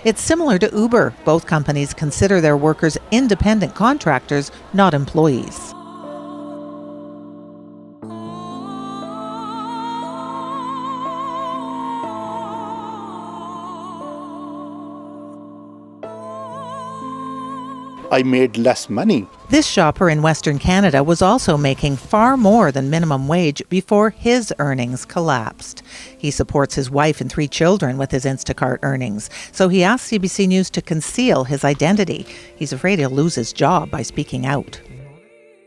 It's similar to Uber. Both companies consider their workers independent contractors, not employees. I made less money. This shopper in Western Canada was also making far more than minimum wage before his earnings collapsed. He supports his wife and 3 children with his Instacart earnings, so he asked CBC News to conceal his identity. He's afraid he'll lose his job by speaking out.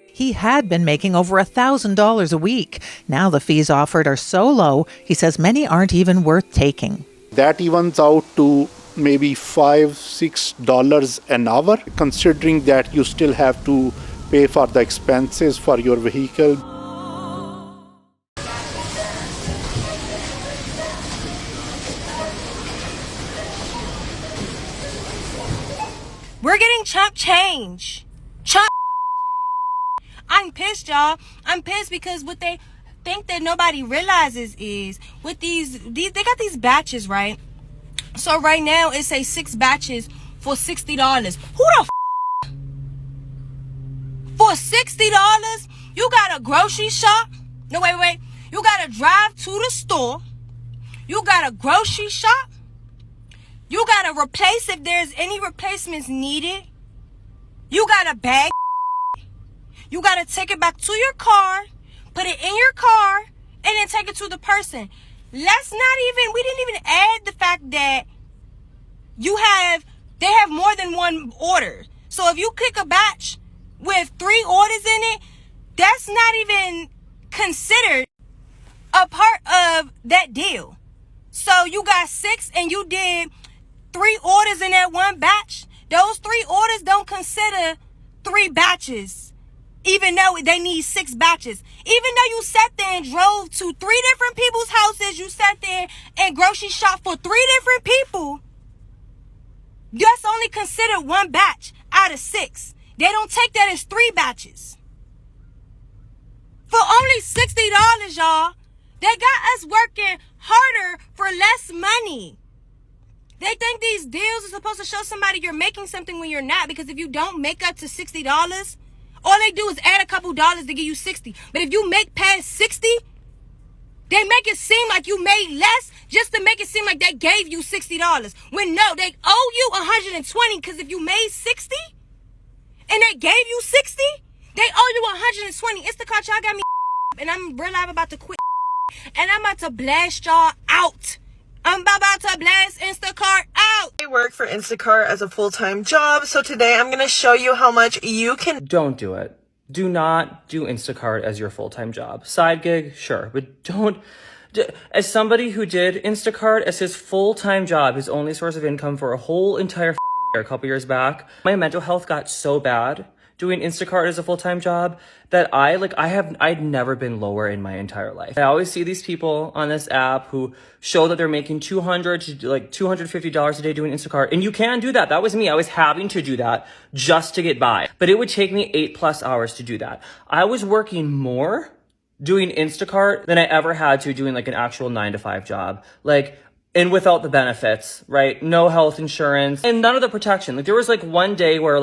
He had been making over $1,000 a week. Now the fees offered are so low, he says many aren't even worth taking. That evens out to maybe $5-6 an hour, considering that you still have to pay for the expenses for your vehicle. We're getting chump change. Chump. I'm pissed, y'all. I'm pissed because what they think that nobody realizes is with these they got these batches, right? So right now it says 6 batches for $60. Who the f***? For $60, you gotta grocery shop. No, wait. You gotta drive to the store. You gotta grocery shop. You gotta replace if there's any replacements needed. You gotta bag. You gotta take it back to your car, put it in your car, and then take it to the person. We didn't even add the fact that they have more than one order. So if you click a batch with 3 orders in it, that's not even considered a part of that deal. So you got 6 and you did 3 orders in that one batch. Those 3 orders don't consider 3 batches, even though they need 6 batches. Even though you sat there and drove to 3 different people's houses, you sat there and grocery shopped for 3 different people, that's only considered 1 batch out of 6. They don't take that as 3 batches. For only $60, y'all, they got us working harder for less money. They think these deals are supposed to show somebody you're making something when you're not, because if you don't make up to $60, all they do is add a couple dollars to give you 60. But if you make past 60, they make it seem like you made less just to make it seem like they gave you $60. When no, they owe you $120, because if you made 60 and they gave you 60, they owe you $120. Instacart, y'all got me and I'm real live about to quit. And I'm about to blast y'all out. I'm about to blast Instacart out. I work for Instacart as a full-time job, so today I'm going to show you how much you can... Don't do it. Do not do Instacart as your full-time job. Side gig, sure, but don't... As somebody who did Instacart as his full-time job, his only source of income for a whole entire year, a couple years back, my mental health got so bad doing Instacart as a full-time job that I'd never been lower in my entire life. I always see these people on this app who show that they're making $200 to $250 a day doing Instacart. And you can do that. That was me. I was having to do that just to get by. But it would take me 8+ hours to do that. I was working more doing Instacart than I ever had to doing an actual 9-to-5 job. And without the benefits, right? No health insurance and none of the protection. There was one day where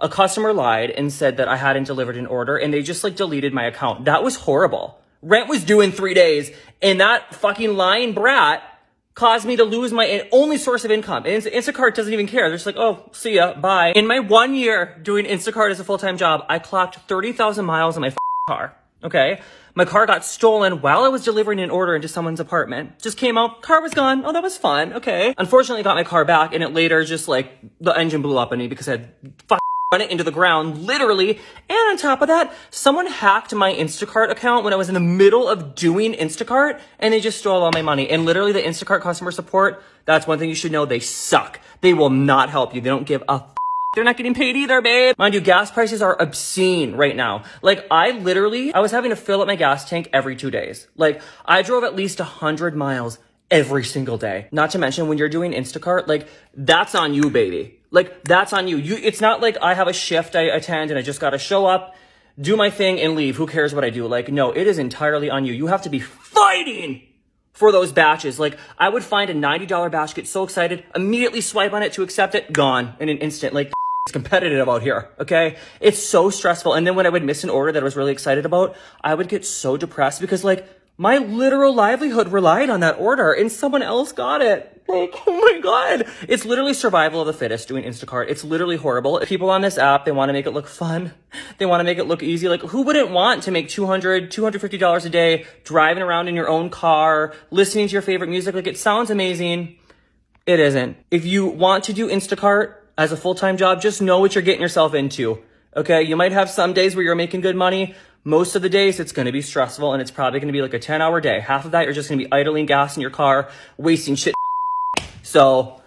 a customer lied and said that I hadn't delivered an order and they just deleted my account. That was horrible. Rent was due in 3 days and that fucking lying brat caused me to lose my only source of income. And Instacart doesn't even care. They're just oh, see ya, bye. In my 1 year doing Instacart as a full-time job, I clocked 30,000 miles in my car. Okay? My car got stolen while I was delivering an order into someone's apartment. Just came out, car was gone. Oh, that was fun. Okay. Unfortunately, I got my car back and it later just the engine blew up on me because I had run it into the ground, literally. And on top of that, someone hacked my Instacart account when I was in the middle of doing Instacart and they just stole all my money. And literally the Instacart customer support, that's one thing you should know, they suck. They will not help you. They don't give a they're not getting paid either, babe. Mind you, gas prices are obscene right now. I was having to fill up my gas tank every 2 days. I drove at least 100 miles every single day. Not to mention when you're doing Instacart, that's on you, baby. That's on you. It's not I have a shift I attend and I just gotta show up, do my thing and leave. Who cares what I do? No, it is entirely on you. You have to be fighting for those batches. Like, I would find a $90 batch, get so excited, immediately swipe on it to accept it, gone in an instant. Like, it's competitive out here, okay? It's so stressful. And then when I would miss an order that I was really excited about, I would get so depressed because, like, my literal livelihood relied on that order and someone else got it. Like, oh my God. It's literally survival of the fittest doing Instacart. It's literally horrible. People on this app, they want to make it look fun. They want to make it look easy. Like, who wouldn't want to make $200, $250 a day driving around in your own car, listening to your favorite music? Like, it sounds amazing. It isn't. If you want to do Instacart as a full-time job, just know what you're getting yourself into. Okay? You might have some days where you're making good money. Most of the days it's going to be stressful, and it's probably going to be like a 10-hour day. Half of that you're just going to be idling gas in your car, wasting shit. So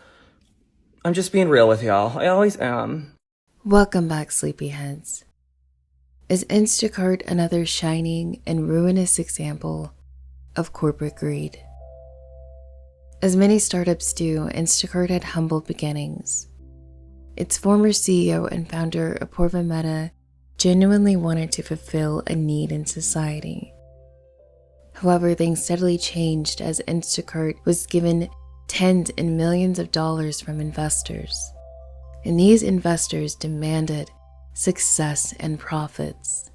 I'm just being real with y'all. I always am. Welcome back, sleepyheads. Is Instacart another shining and ruinous example of corporate greed? As many startups do, Instacart had humble beginnings. Its former CEO and founder, Apoorva Mehta, genuinely wanted to fulfill a need in society. However, things steadily changed as Instacart was given tens and millions of dollars from investors. And these investors demanded success and profits.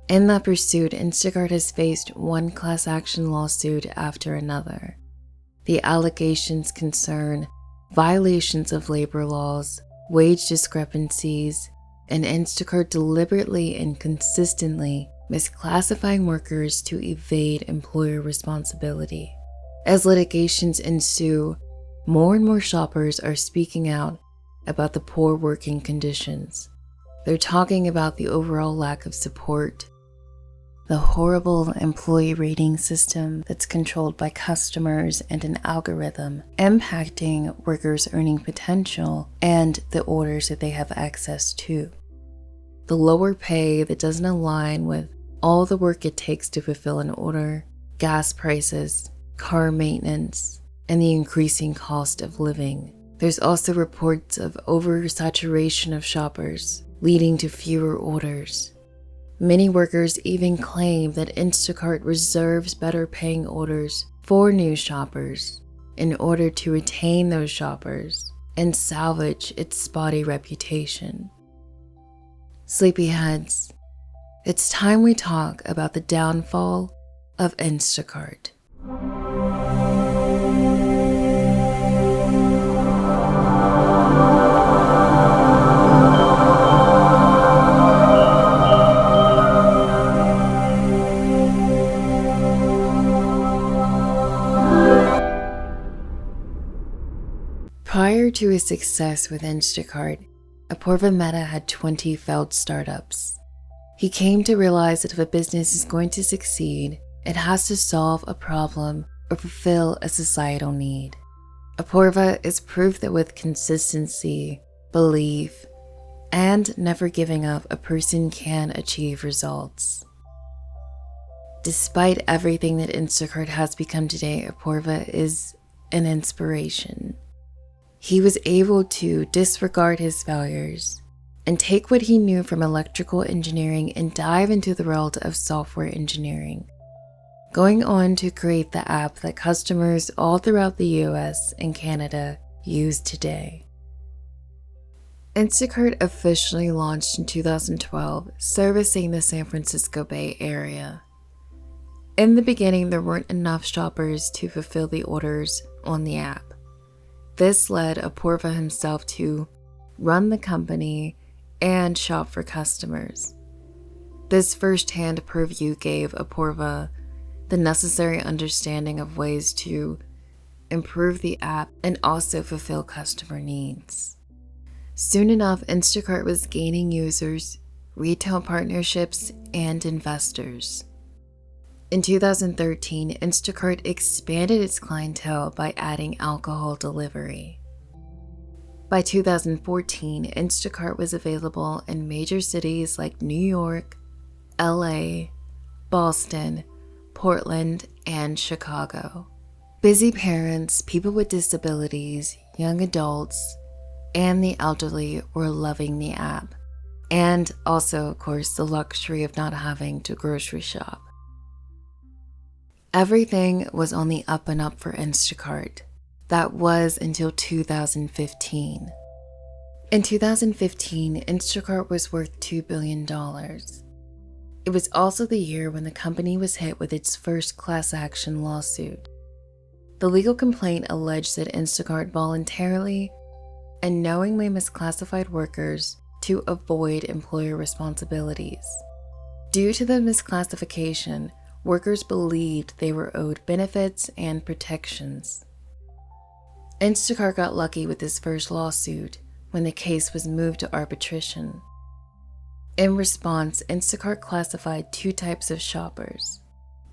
In that pursuit, Instacart has faced one class action lawsuit after another. The allegations concern violations of labor laws, wage discrepancies, and Instacart deliberately and consistently misclassifying workers to evade employer responsibility. As litigations ensue, more and more shoppers are speaking out about the poor working conditions. They're talking about the overall lack of support, the horrible employee rating system that's controlled by customers and an algorithm, impacting workers' earning potential and the orders that they have access to. The lower pay that doesn't align with all the work it takes to fulfill an order, gas prices, car maintenance, and the increasing cost of living. There's also reports of oversaturation of shoppers, leading to fewer orders. Many workers even claim that Instacart reserves better paying orders for new shoppers in order to retain those shoppers and salvage its spotty reputation. Sleepyheads, it's time we talk about the downfall of Instacart. Prior to his success with Instacart, Apoorva Mehta had 20 failed startups. He came to realize that if a business is going to succeed, it has to solve a problem or fulfill a societal need. Apoorva is proof that with consistency, belief, and never giving up, a person can achieve results. Despite everything that Instacart has become today, Apoorva is an inspiration. He was able to disregard his failures and take what he knew from electrical engineering and dive into the world of software engineering, going on to create the app that customers all throughout the US and Canada use today. Instacart officially launched in 2012, servicing the San Francisco Bay Area. In the beginning, there weren't enough shoppers to fulfill the orders on the app. This led Apoorva himself to run the company and shop for customers. This first-hand purview gave Apoorva the necessary understanding of ways to improve the app and also fulfill customer needs. Soon enough, Instacart was gaining users, retail partnerships, and investors. In 2013, Instacart expanded its clientele by adding alcohol delivery. By 2014, Instacart was available in major cities like New York, LA, Boston, Portland, and Chicago. Busy parents, people with disabilities, young adults, and the elderly were loving the app. And also, of course, the luxury of not having to grocery shop. Everything was on the up and up for Instacart. That was until 2015. In 2015, Instacart was worth $2 billion. It was also the year when the company was hit with its first class action lawsuit. The legal complaint alleged that Instacart voluntarily and knowingly misclassified workers to avoid employer responsibilities. Due to the misclassification, workers believed they were owed benefits and protections. Instacart got lucky with this first lawsuit when the case was moved to arbitration. In response, Instacart classified two types of shoppers.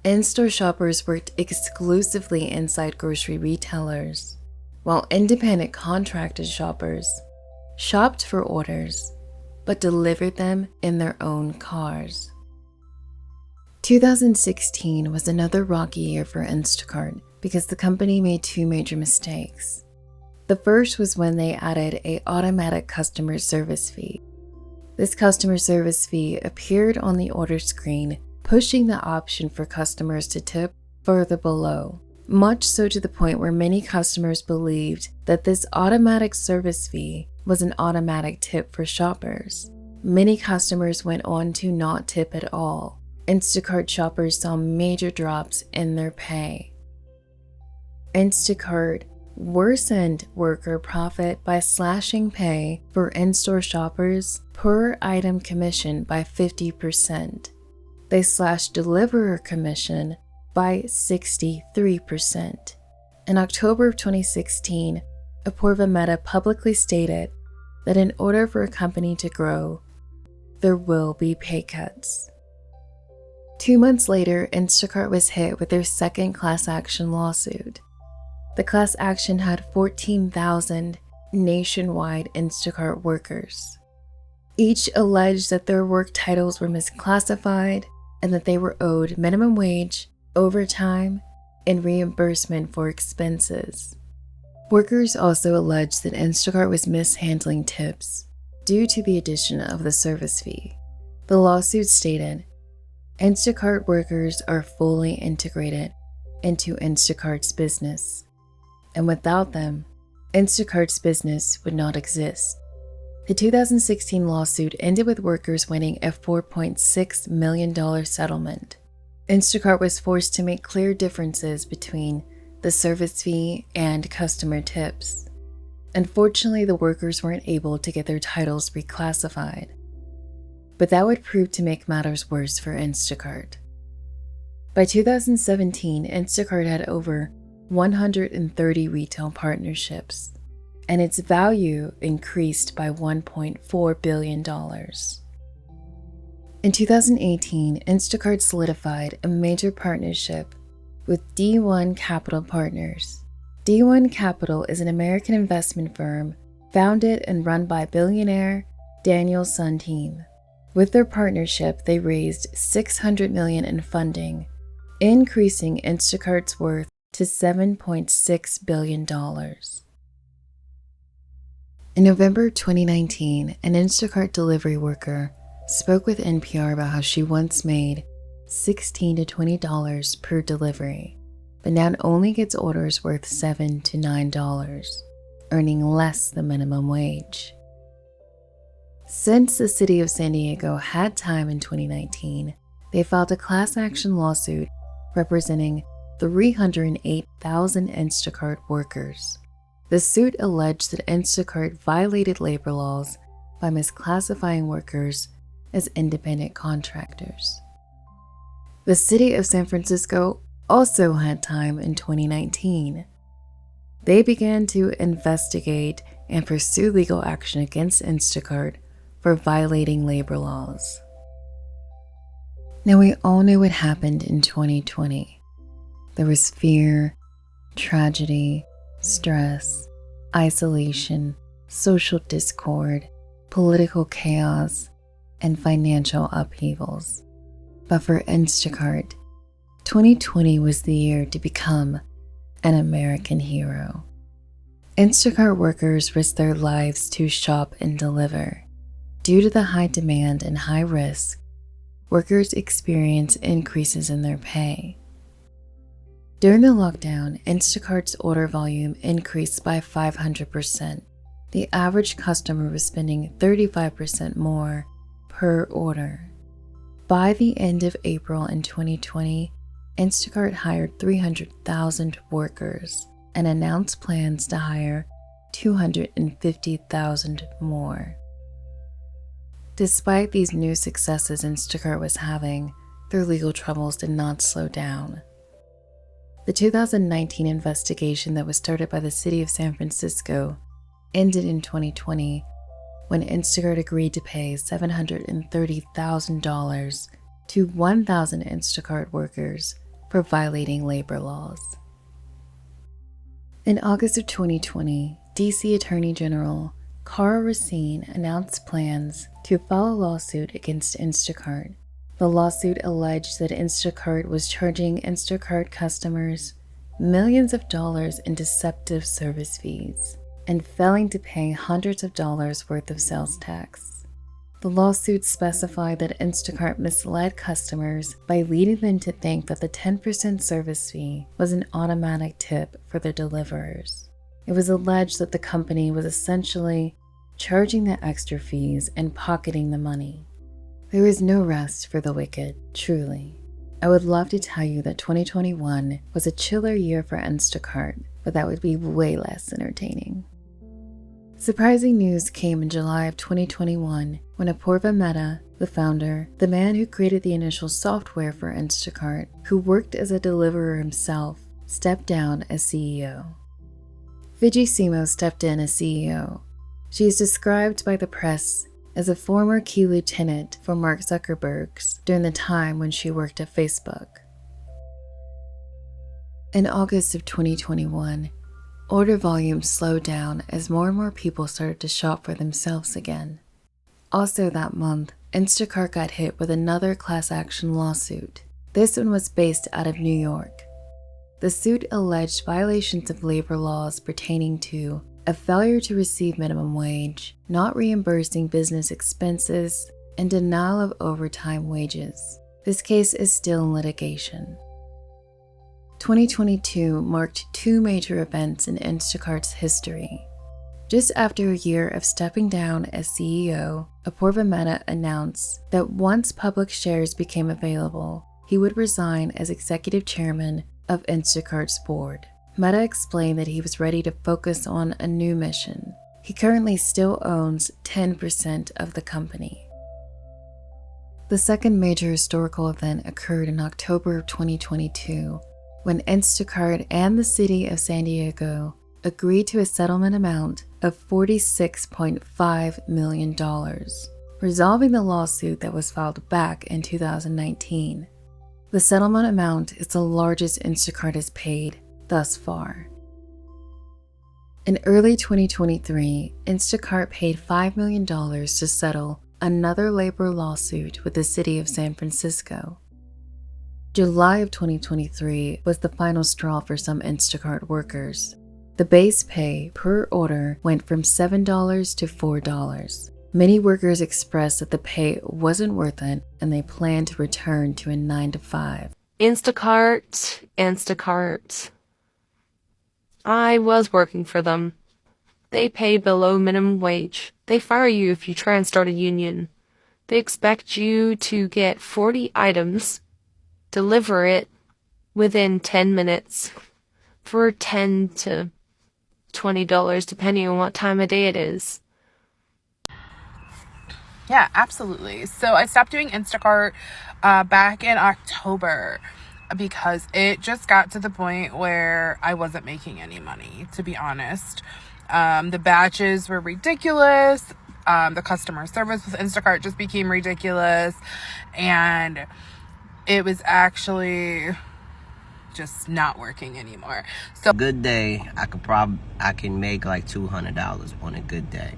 In-store shoppers worked exclusively inside grocery retailers, while independent contracted shoppers shopped for orders but delivered them in their own cars. 2016 was another rocky year for Instacart because the company made two major mistakes. The first was when they added an automatic customer service fee. This customer service fee appeared on the order screen, pushing the option for customers to tip further below, much so to the point where many customers believed that this automatic service fee was an automatic tip for shoppers. Many customers went on to not tip at all. Instacart shoppers saw major drops in their pay. Instacart worsened worker profit by slashing pay for in-store shoppers per item commission by 50%. They slashed deliverer commission by 63%. In October of 2016, Apoorva Mehta publicly stated that in order for a company to grow, there will be pay cuts. 2 months later, Instacart was hit with their second class action lawsuit. The class action had 14,000 nationwide Instacart workers. Each alleged that their work titles were misclassified and that they were owed minimum wage, overtime, and reimbursement for expenses. Workers also alleged that Instacart was mishandling tips due to the addition of the service fee. The lawsuit stated, Instacart workers are fully integrated into Instacart's business, and without them, Instacart's business would not exist. The 2016 lawsuit ended with workers winning a $4.6 million settlement. Instacart was forced to make clear differences between the service fee and customer tips. Unfortunately, the workers weren't able to get their titles reclassified, but that would prove to make matters worse for Instacart. By 2017, Instacart had over 130 retail partnerships, and its value increased by $1.4 billion. In 2018, Instacart solidified a major partnership with D1 Capital Partners. D1 Capital is an American investment firm founded and run by billionaire Daniel Sunteam. With their partnership, they raised $600 million in funding, increasing Instacart's worth to $7.6 billion. In November 2019, an Instacart delivery worker spoke with NPR about how she once made $16 to $20 per delivery, but now only gets orders worth $7 to $9, earning less than minimum wage. Since the city of San Diego had time in 2019, they filed a class action lawsuit representing 308,000 Instacart workers. The suit alleged that Instacart violated labor laws by misclassifying workers as independent contractors. The city of San Francisco also had time in 2019. They began to investigate and pursue legal action against Instacart for violating labor laws. Now, we all know what happened in 2020. There was fear, tragedy, stress, isolation, social discord, political chaos, and financial upheavals. But for Instacart, 2020 was the year to become an American hero. Instacart workers risked their lives to shop and deliver. Due to the high demand and high risk, workers experienced increases in their pay. During the lockdown, Instacart's order volume increased by 500%. The average customer was spending 35% more per order. By the end of April in 2020, Instacart hired 300,000 workers and announced plans to hire 250,000 more. Despite these new successes Instacart was having, their legal troubles did not slow down. The 2019 investigation that was started by the city of San Francisco ended in 2020 when Instacart agreed to pay $730,000 to 1,000 Instacart workers for violating labor laws. In August of 2020, DC Attorney General Karl Racine announced plans to file a lawsuit against Instacart. The lawsuit alleged that Instacart was charging Instacart customers millions of dollars in deceptive service fees and failing to pay hundreds of dollars worth of sales tax. The lawsuit specified that Instacart misled customers by leading them to think that the 10% service fee was an automatic tip for their deliverers. It was alleged that the company was essentially charging the extra fees and pocketing the money. There is no rest for the wicked, truly. I would love to tell you that 2021 was a chiller year for Instacart, but that would be way less entertaining. Surprising news came in July of 2021 when Apurva Mehta, the founder, the man who created the initial software for Instacart, who worked as a deliverer himself, stepped down as CEO. Vijay Simo stepped in as CEO. She is described by the press as a former key lieutenant for Mark Zuckerberg's during the time when she worked at Facebook. In August of 2021, order volume slowed down as more and more people started to shop for themselves again. Also that month, Instacart got hit with another class action lawsuit. This one was based out of New York. The suit alleged violations of labor laws pertaining to a failure to receive minimum wage, not reimbursing business expenses, and denial of overtime wages. This case is still in litigation. 2022 marked two major events in Instacart's history. Just after a year of stepping down as CEO, Apurva Mehta announced that once public shares became available, he would resign as executive chairman of Instacart's board. Mehta explained that he was ready to focus on a new mission. He currently still owns 10% of the company. The second major historical event occurred in October of 2022, when Instacart and the city of San Diego agreed to a settlement amount of $46.5 million, resolving the lawsuit that was filed back in 2019. The settlement amount is the largest Instacart has paid thus far. In early 2023, Instacart paid $5 million to settle another labor lawsuit with the city of San Francisco. July of 2023 was the final straw for some Instacart workers. The base pay per order went from $7 to $4. Many workers expressed that the pay wasn't worth it and they planned to return to a 9-to-5. Instacart. I was working for them. They pay below minimum wage. They fire you if you try and start a union. They expect you to get 40 items, deliver it within 10 minutes for $10 to $20, depending on what time of day it is. Yeah, absolutely. So I stopped doing Instacart back in October because it just got to the point where I wasn't making any money, to be honest. The batches were ridiculous. The customer service with Instacart just became ridiculous. And it was actually just not working anymore. So good day, I can make like $200 on a good day.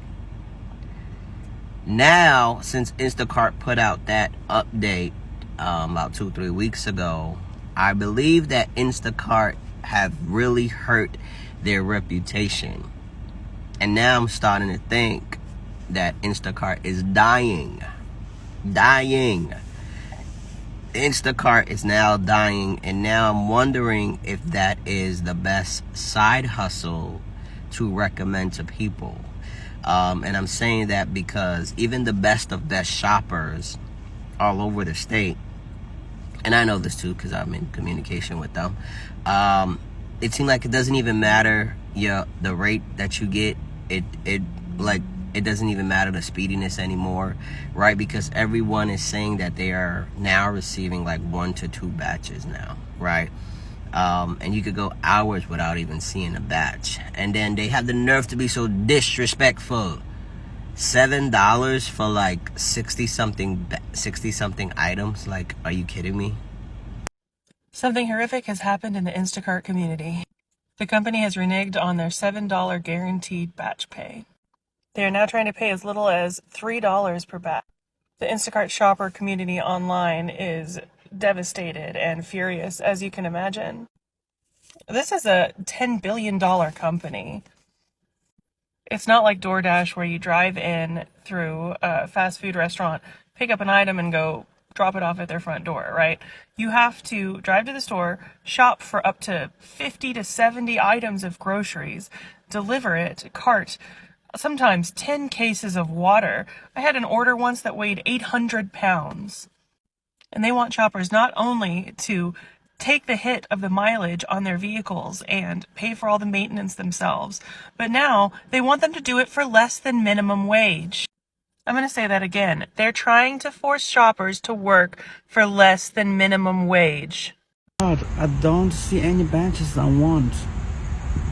Now, since Instacart put out that update about 2-3 weeks ago, I believe that Instacart have really hurt their reputation. And now I'm starting to think that Instacart is dying. Instacart is now dying, and now I'm wondering if that is the best side hustle to recommend to people. And I'm saying that because even the best of best shoppers all over the state, and I know this too because I'm in communication with them, it seems like it doesn't even matter the rate that you get. It doesn't even matter the speediness anymore, right? Because everyone is saying that they are now receiving like 1 to 2 batches now, right? And you could go hours without even seeing a batch. And then they have the nerve to be so disrespectful. $7 for like 60 something items. Like, are you kidding me? Something horrific has happened in the Instacart community. The company has reneged on their $7 guaranteed batch pay. They are now trying to pay as little as $3 per batch. The Instacart shopper community online is devastated and furious, as you can imagine. This is a $10 billion company. It's not like DoorDash where you drive in through a fast food restaurant, pick up an item and go drop it off at their front door, right? You have to drive to the store, shop for up to 50 to 70 items of groceries, deliver it, cart, sometimes 10 cases of water. I had an order once that weighed 800 pounds. And they want shoppers not only to take the hit of the mileage on their vehicles and pay for all the maintenance themselves, but now they want them to do it for less than minimum wage. I'm going to say that again. They're trying to force shoppers to work for less than minimum wage. God, I don't see any batches I want.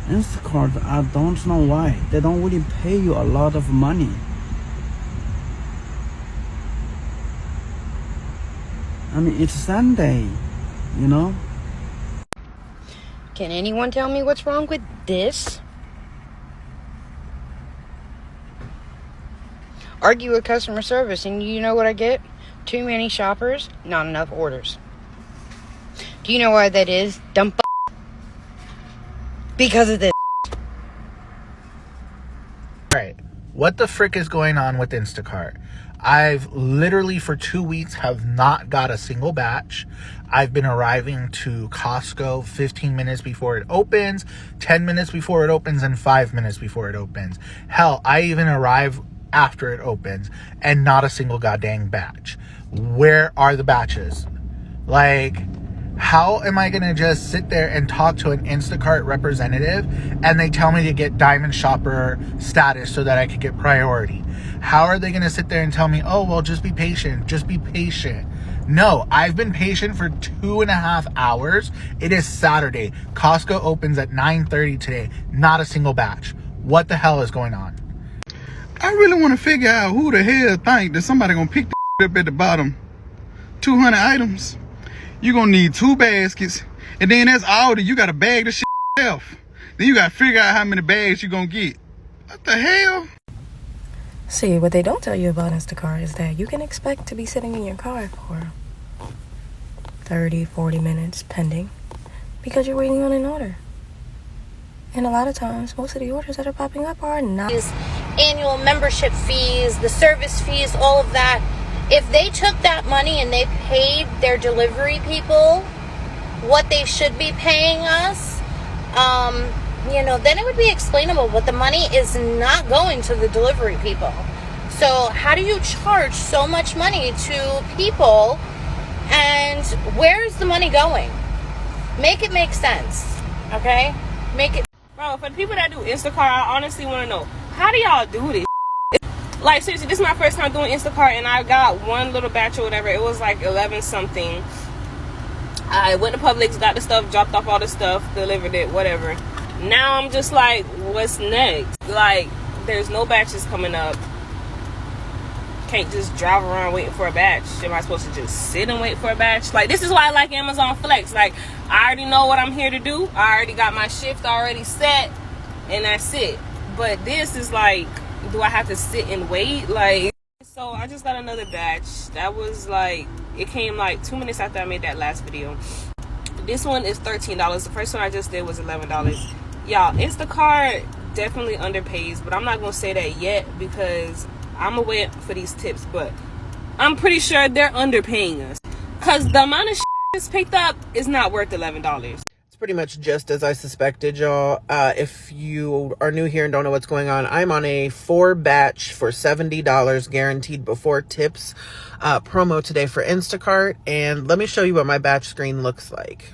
Instacart, I don't know why. They don't really pay you a lot of money. I mean, it's Sunday, you know? Can anyone tell me what's wrong with this? Argue with customer service, and you know what I get? Too many shoppers, not enough orders. Do you know why that is? Dumb because of this. Alright, what the frick is going on with Instacart? I've literally for 2 weeks have not got a single batch. I've been arriving to Costco 15 minutes before it opens, 10 minutes before it opens, and 5 minutes before it opens. Hell, I even arrive after it opens and not a single goddamn batch. Where are the batches? Like, how am I gonna just sit there and talk to an Instacart representative and they tell me to get diamond shopper status so that I could get priority? How are they gonna sit there and tell me, oh, well, just be patient, just be patient? No, I've been patient for 2.5 hours. It is Saturday. Costco opens at 9:30 today. Not a single batch. What the hell is going on? I really want to figure out who the hell think that somebody gonna pick the up at the bottom. 200 items. You're gonna need 2 baskets, and then that's all that you gotta bag the shit yourself. Then you gotta figure out how many bags you're gonna get. What the hell? See, what they don't tell you about Instacart is that you can expect to be sitting in your car for 30, 40 minutes pending because you're waiting on an order. And a lot of times, most of the orders that are popping up are not. Annual membership fees, the service fees, all of that. If they took that money and they paid their delivery people what they should be paying us, then it would be explainable, but the money is not going to the delivery people. So how do you charge so much money to people, and where is the money going? Make it make sense, okay? Make it. Bro, for the people that do Instacart, I honestly want to know, how do y'all do this? Like, seriously, this is my first time doing Instacart, and I got one little batch or whatever. It was like 11 something. I went to Publix, got the stuff, dropped off all the stuff, delivered it, whatever. Now I'm just like, what's next? Like, there's no batches coming up. Can't just drive around waiting for a batch. Am I supposed to just sit and wait for a batch? Like, this is why I like Amazon Flex. Like, I already know what I'm here to do. I already got my shift already set, and that's it. But this is like, do I have to sit and wait? Like, so I just got another batch. That was like, it came like 2 minutes after I made that last video. This one is $13. The first one I just did was $11. Y'all, Instacart definitely underpays, but I'm not gonna say that yet because I'm gonna wait for these tips, but I'm pretty sure they're underpaying us. Because the amount of shit that's picked up is not worth $11. It's pretty much just as I suspected, y'all. If you are new here and don't know what's going on, I'm on a 4-batch for $70 guaranteed before tips promo today for Instacart. And let me show you what my batch screen looks like.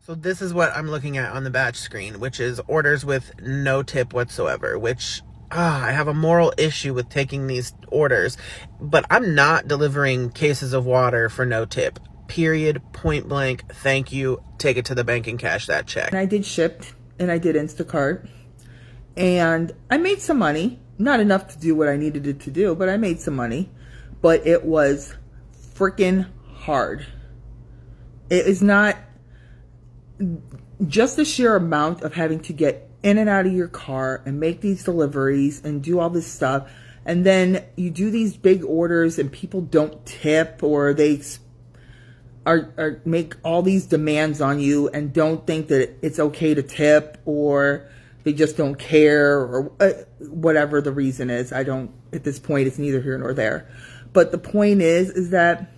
So this is what I'm looking at on the batch screen, which is orders with no tip whatsoever, which I have a moral issue with taking these orders, but I'm not delivering cases of water for no tip. Period, point blank, thank you, take it to the bank and cash that check. And I did Shipped and I did Instacart and I made some money. Not enough to do what I needed it to do, but I made some money. But it was freaking hard. It is not just the sheer amount of having to get in and out of your car and make these deliveries and do all this stuff. And then you do these big orders and people don't tip, or they are make all these demands on you and don't think that it's okay to tip, or they just don't care, or whatever the reason is. I don't, at this point, it's neither here nor there. But the point is that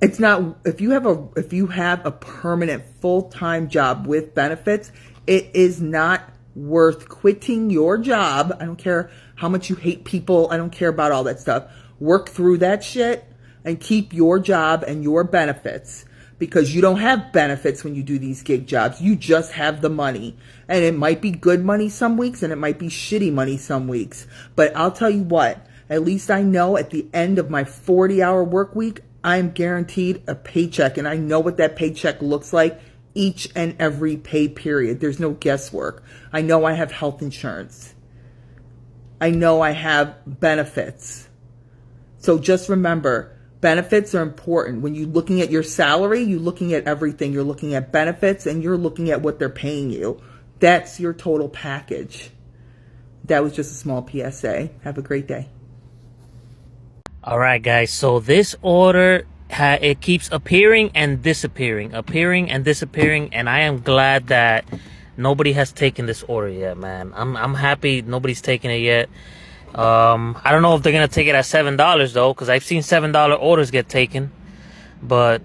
it's not, if you have a permanent full-time job with benefits, it is not worth quitting your job. I don't care how much you hate people. I don't care about all that stuff. Work through that shit and keep your job and your benefits, because you don't have benefits when you do these gig jobs. You just have the money, and it might be good money some weeks and it might be shitty money some weeks. But I'll tell you what, at least I know at the end of my 40-hour work week, I'm guaranteed a paycheck, and I know what that paycheck looks like each and every pay period. There's no guesswork. I know I have health insurance. I know I have benefits. So just remember, benefits are important. When you're looking at your salary, you're looking at everything. You're looking at benefits and you're looking at what they're paying you. That's your total package. That was just a small PSA. Have a great day. All right, guys. So this order, it keeps appearing and disappearing, and I am glad that nobody has taken this order yet, man. I'm happy nobody's taken it yet. I don't know if they're gonna take it at $7 though, because I've seen $7 orders get taken. But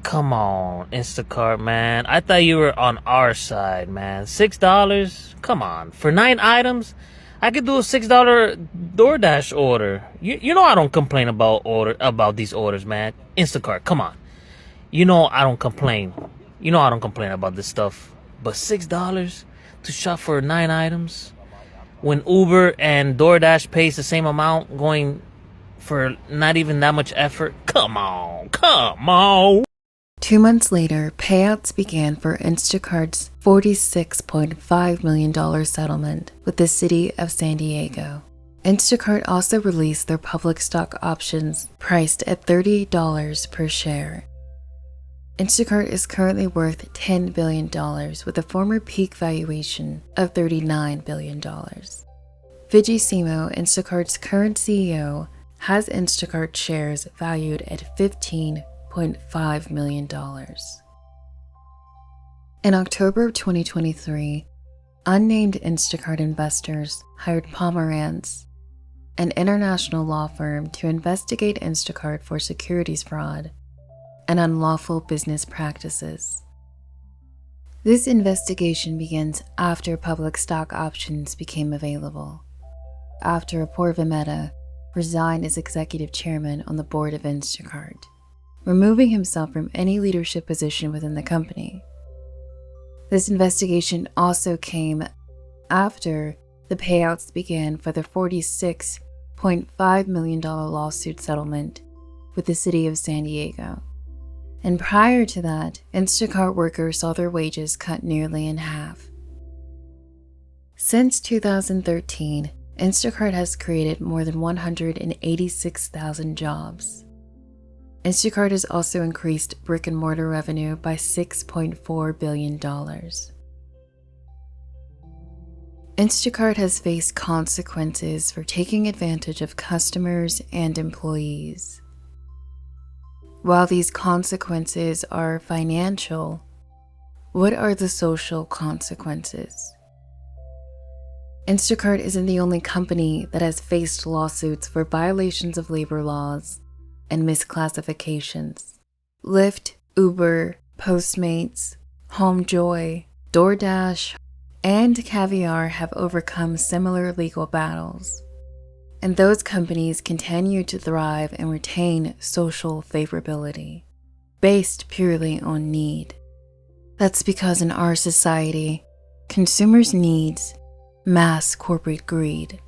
come on, Instacart, man. I thought you were on our side, man. $6? Come on, for 9 items. I could do a $6 DoorDash order. You know I don't complain about these orders, man. Instacart, come on. You know I don't complain. You know I don't complain about this stuff. But $6 to shop for 9 items, when Uber and DoorDash pays the same amount, going for not even that much effort? Come on, come on. 2 months later, payouts began for Instacart's $46.5 million settlement with the city of San Diego. Instacart also released their public stock options priced at $30 per share. Instacart is currently worth $10 billion with a former peak valuation of $39 billion. Vijay Simo, Instacart's current CEO, has Instacart shares valued at $15.5 million. In October of 2023, unnamed Instacart investors hired Pomerantz, an international law firm, to investigate Instacart for securities fraud and unlawful business practices. This investigation begins after public stock options became available, after Apoorva Mehta resigned as executive chairman on the board of Instacart, removing himself from any leadership position within the company. This investigation also came after the payouts began for the $46.5 million lawsuit settlement with the city of San Diego. And prior to that, Instacart workers saw their wages cut nearly in half. Since 2013, Instacart has created more than 186,000 jobs. Instacart has also increased brick-and-mortar revenue by $6.4 billion. Instacart has faced consequences for taking advantage of customers and employees. While these consequences are financial, what are the social consequences? Instacart isn't the only company that has faced lawsuits for violations of labor laws and misclassifications. Lyft, Uber, Postmates, HomeJoy, DoorDash, and Caviar have overcome similar legal battles. And those companies continue to thrive and retain social favorability, based purely on need. That's because in our society, consumers' needs mask corporate greed.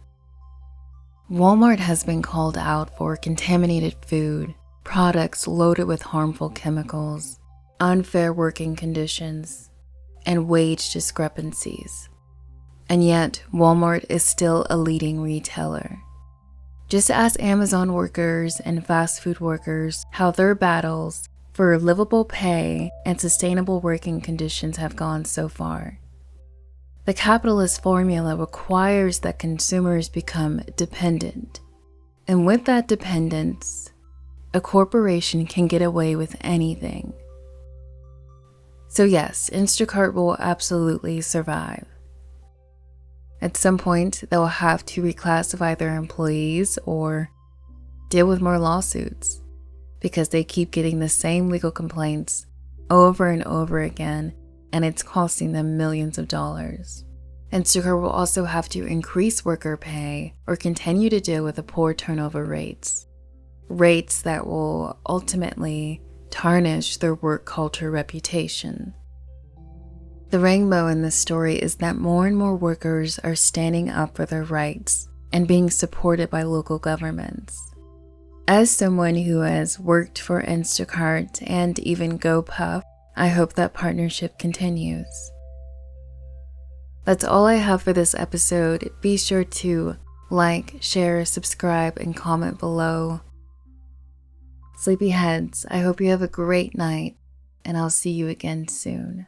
Walmart has been called out for contaminated food, products loaded with harmful chemicals, unfair working conditions, and wage discrepancies. And yet, Walmart is still a leading retailer. Just ask Amazon workers and fast food workers how their battles for livable pay and sustainable working conditions have gone so far. The capitalist formula requires that consumers become dependent. And with that dependence, a corporation can get away with anything. So yes, Instacart will absolutely survive. At some point, they'll have to reclassify their employees or deal with more lawsuits because they keep getting the same legal complaints over and over again, and it's costing them millions of dollars. Instacart will also have to increase worker pay or continue to deal with the poor turnover rates that will ultimately tarnish their work culture reputation. The rainbow in this story is that more and more workers are standing up for their rights and being supported by local governments. As someone who has worked for Instacart and even GoPuff, I hope that partnership continues. That's all I have for this episode. Be sure to like, share, subscribe, and comment below. Sleepyheads, I hope you have a great night, and I'll see you again soon.